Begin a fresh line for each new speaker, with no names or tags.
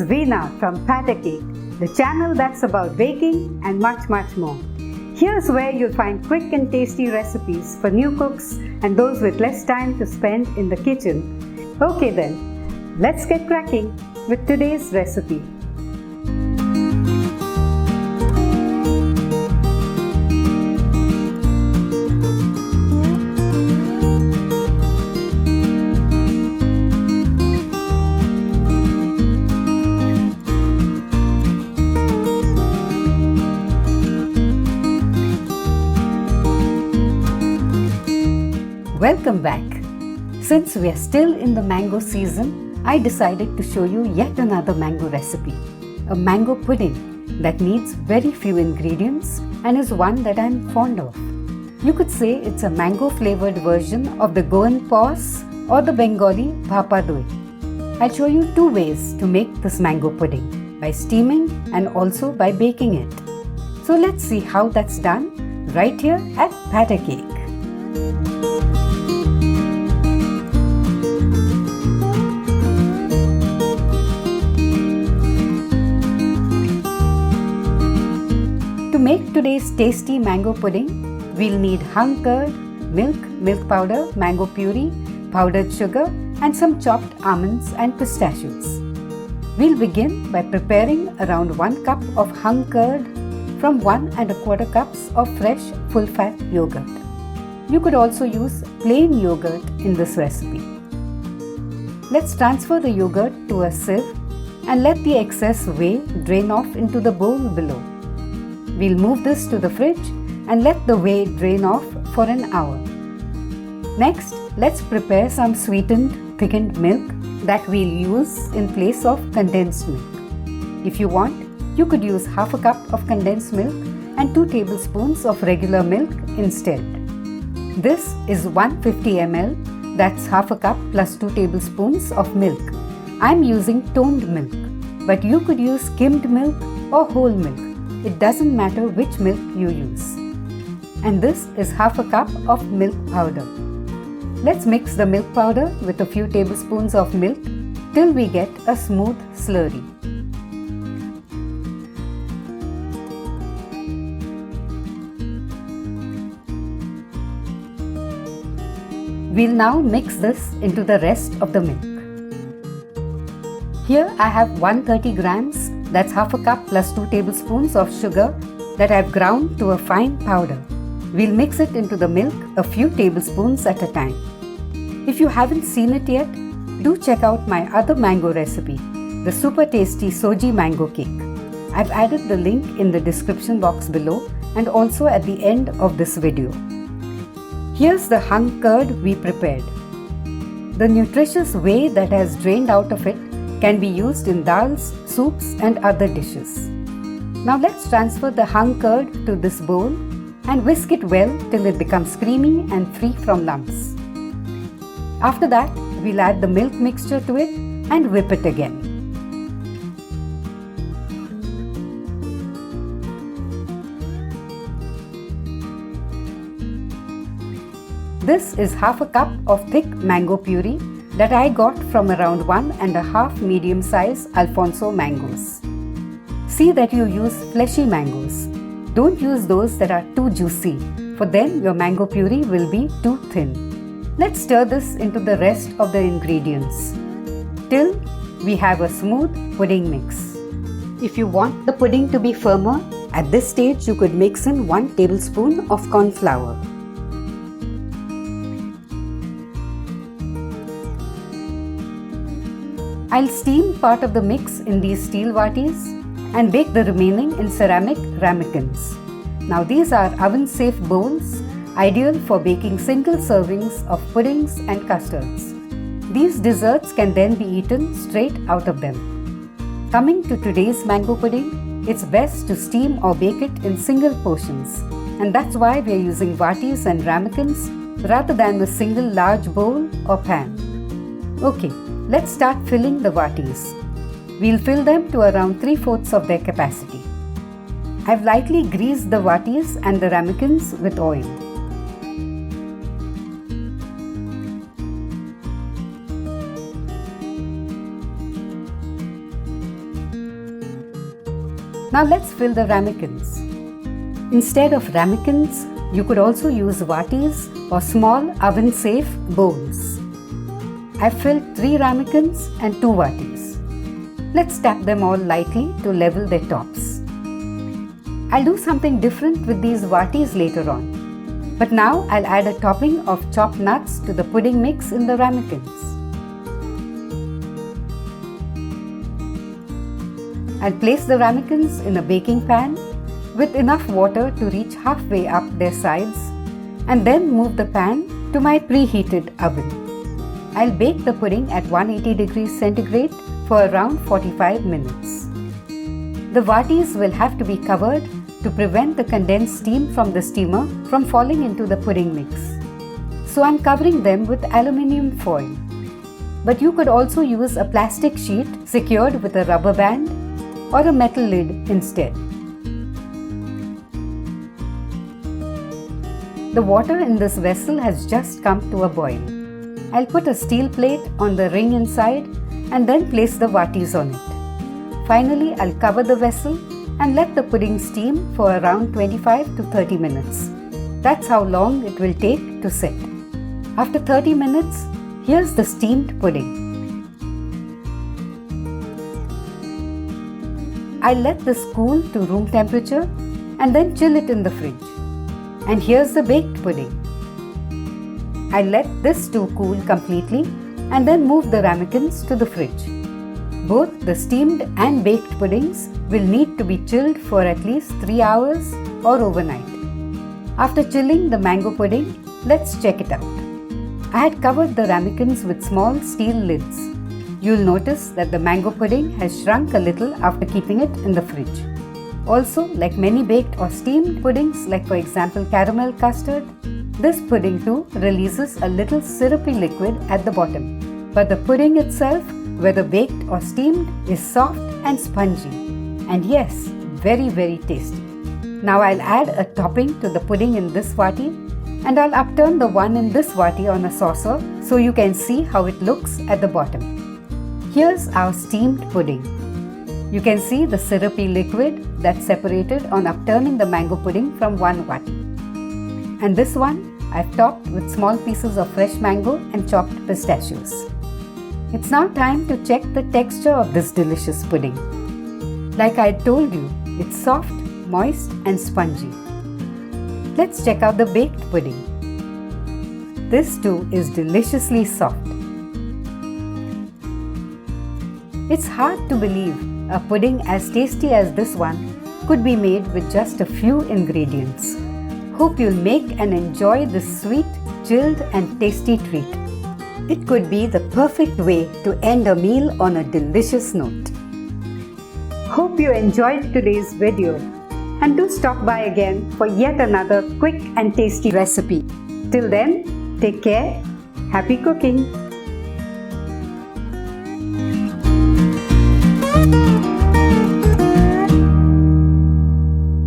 Veena from Batter Cake, the channel that's about baking and much more. Here's where you'll find quick and tasty recipes for new cooks and those with less time to spend in the kitchen. Okay then, let's get cracking with today's recipe. Welcome back. Since we are still in the mango season, I decided to show you yet another mango recipe. A mango pudding that needs very few ingredients and is one that I'm fond of. You could say it's a mango flavored version of the Goan Poss or the Bengali Bhapa Doi. I'll show you two ways to make this mango pudding, by steaming and also by baking it. So let's see how that's done right here at Batter Cake. To make today's tasty mango pudding, we'll need hung curd, milk powder, mango puree, powdered sugar and some chopped almonds and pistachios. We'll begin by preparing around 1 cup of hung curd from 1 1/4 cups of fresh full-fat yogurt. You could also use plain yogurt in this recipe. Let's transfer the yogurt to a sieve and let the excess whey drain off into the bowl below. We'll move this to the fridge and let the whey drain off for an hour. Next, let's prepare some sweetened thickened milk that we'll use in place of condensed milk. If you want, you could use half a cup of condensed milk and 2 tablespoons of regular milk instead. This is 150 ml, that's half a cup plus 2 tablespoons of milk. I'm using toned milk, but you could use skimmed milk or whole milk. It doesn't matter which milk you use. And this is half a cup of milk powder. Let's mix the milk powder with a few tablespoons of milk till we get a smooth slurry. We'll now mix this into the rest of the milk. Here I have 130 grams, that's half a cup plus 2 tablespoons of sugar that I've ground to a fine powder. We'll mix it into the milk a few tablespoons at a time. If you haven't seen it yet, do check out my other mango recipe, the super tasty soji mango cake. I've added the link in the description box below and also at the end of this video. Here's the hung curd we prepared. The nutritious whey that has drained out of it can be used in dals, soups and other dishes. Now let's transfer the hung curd to this bowl and whisk it well till it becomes creamy and free from lumps. After that, we'll add the milk mixture to it and whip it again. This is half a cup of thick mango puree that I got from around 1 1/2 medium-size Alfonso mangoes. See that you use fleshy mangoes. Don't use those that are too juicy, for then your mango puree will be too thin. Let's stir this into the rest of the ingredients till we have a smooth pudding mix. If you want the pudding to be firmer, at this stage you could mix in 1 tablespoon of cornflour. I'll steam part of the mix in these steel vatis and bake the remaining in ceramic ramekins. Now these are oven-safe bowls, ideal for baking single servings of puddings and custards. These desserts can then be eaten straight out of them. Coming to today's mango pudding, it's best to steam or bake it in single portions, and that's why we are using vatis and ramekins rather than a single large bowl or pan. Okay. Let's start filling the vatis. We'll fill them to around 3/4 of their capacity. I've lightly greased the vatis and the ramekins with oil. Now let's fill the ramekins. Instead of ramekins, you could also use vatis or small oven-safe bowls. I've filled 3 ramekins and 2 vatis. Let's tap them all lightly to level their tops. I'll do something different with these vatis later on. But now I'll add a topping of chopped nuts to the pudding mix in the ramekins. I'll place the ramekins in a baking pan with enough water to reach halfway up their sides and then move the pan to my preheated oven. I'll bake the pudding at 180 degrees centigrade for around 45 minutes. The vatis will have to be covered to prevent the condensed steam from the steamer from falling into the pudding mix. So I'm covering them with aluminium foil. But you could also use a plastic sheet secured with a rubber band or a metal lid instead. The water in this vessel has just come to a boil. I'll put a steel plate on the ring inside and then place the vatis on it. Finally, I'll cover the vessel and let the pudding steam for around 25 to 30 minutes. That's how long it will take to set. After 30 minutes, here's the steamed pudding. I'll let this cool to room temperature and then chill it in the fridge. And here's the baked pudding. I'll let this too cool completely and then move the ramekins to the fridge. Both the steamed and baked puddings will need to be chilled for at least 3 hours or overnight. After chilling the mango pudding, let's check it out. I had covered the ramekins with small steel lids. You'll notice that the mango pudding has shrunk a little after keeping it in the fridge. Also, like many baked or steamed puddings, like for example caramel custard, this pudding too releases a little syrupy liquid at the bottom. But the pudding itself, whether baked or steamed, is soft and spongy. And yes, very tasty. Now I'll add a topping to the pudding in this vati and I'll upturn the one in this vati on a saucer so you can see how it looks at the bottom. Here's our steamed pudding. You can see the syrupy liquid that's separated on upturning the mango pudding from one vati. And this one I've topped with small pieces of fresh mango and chopped pistachios. It's now time to check the texture of this delicious pudding. Like I told you, it's soft, moist and spongy. Let's check out the baked pudding. This too is deliciously soft. It's hard to believe a pudding as tasty as this one could be made with just a few ingredients. Hope you'll make and enjoy this sweet, chilled and tasty treat. It could be the perfect way to end a meal on a delicious note. Hope you enjoyed today's video and do stop by again for yet another quick and tasty recipe. Till then, take care, happy cooking!